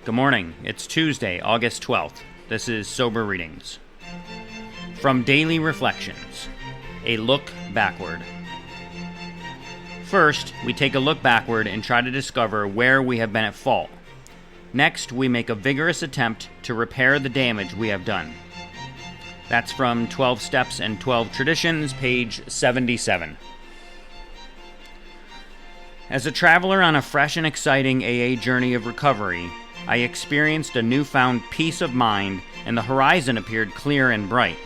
Good morning. It's Tuesday, August 12th. This is Sober Readings. From Daily Reflections, a look backward. First, we take a look backward and try to discover where we have been at fault. Next, we make a vigorous attempt to repair the damage we have done. That's from 12 Steps and 12 Traditions, page 77. As a traveler on a fresh and exciting AA journey of recovery, I experienced a newfound peace of mind, and the horizon appeared clear and bright,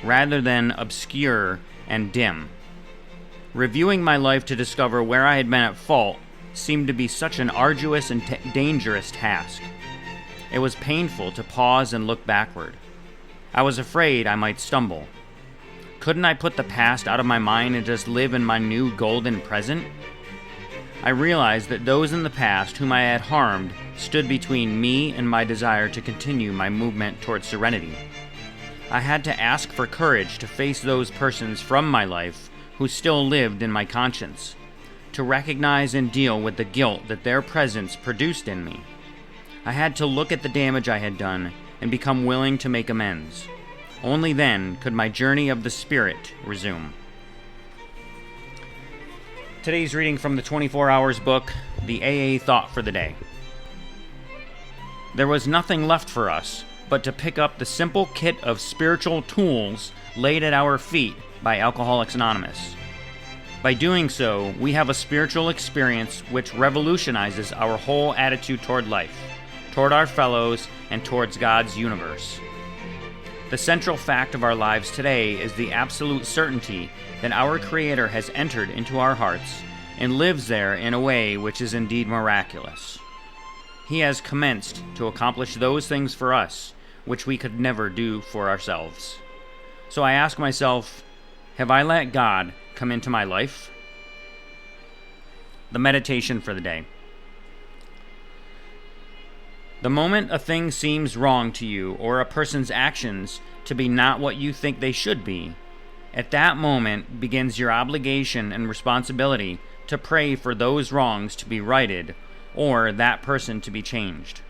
rather than obscure and dim. Reviewing my life to discover where I had been at fault seemed to be such an arduous and dangerous task. It was painful to pause and look backward. I was afraid I might stumble. Couldn't I put the past out of my mind and just live in my new golden present? I realized that those in the past whom I had harmed stood between me and my desire to continue my movement towards serenity. I had to ask for courage to face those persons from my life who still lived in my conscience, to recognize and deal with the guilt that their presence produced in me. I had to look at the damage I had done and become willing to make amends. Only then could my journey of the Spirit resume. Today's reading from the 24 Hours book, the AA Thought for the Day. There was nothing left for us but to pick up the simple kit of spiritual tools laid at our feet by Alcoholics Anonymous. By doing so, we have a spiritual experience which revolutionizes our whole attitude toward life, toward our fellows, and towards God's universe. The central fact of our lives today is the absolute certainty that our Creator has entered into our hearts and lives there in a way which is indeed miraculous. He has commenced to accomplish those things for us which we could never do for ourselves. So I ask myself, have I let God come into my life? The meditation for the day. The moment a thing seems wrong to you or a person's actions to be not what you think they should be, at that moment begins your obligation and responsibility to pray for those wrongs to be righted or that person to be changed.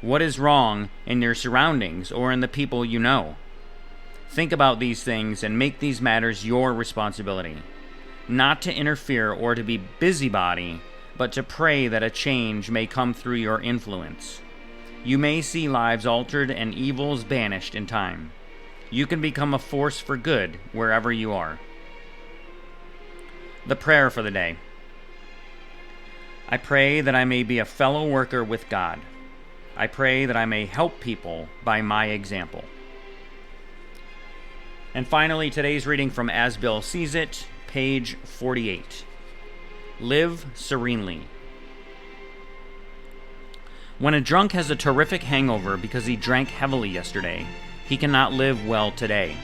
What is wrong in your surroundings or in the people you know? Think about these things and make these matters your responsibility. Not to interfere or to be busybody, but to pray that a change may come through your influence. You may see lives altered and evils banished in time. You can become a force for good wherever you are. The prayer for the day. I pray that I may be a fellow worker with God. I pray that I may help people by my example. And finally, today's reading from As Bill Sees It, page 48. Live serenely. When a drunk has a terrific hangover because he drank heavily yesterday, he cannot live well today.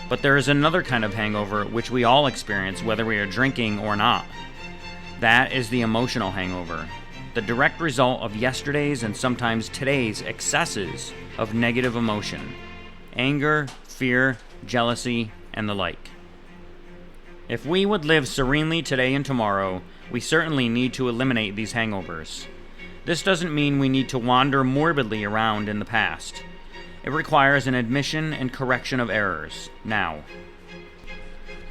But there is another kind of hangover which we all experience whether we are drinking or not. That is the emotional hangover, the direct result of yesterday's and sometimes today's excesses of negative emotion, anger, fear, jealousy, and the like. If we would live serenely today and tomorrow, we certainly need to eliminate these hangovers. This doesn't mean we need to wander morbidly around in the past. It requires an admission and correction of errors, now.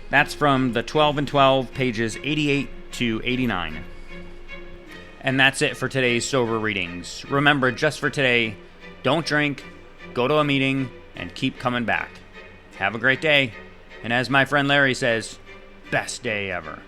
That's from the 12 and 12, pages 88 to 89. And that's it for today's Sober Readings. Remember, just for today, don't drink, go to a meeting, and keep coming back. Have a great day. And as my friend Larry says, best day ever.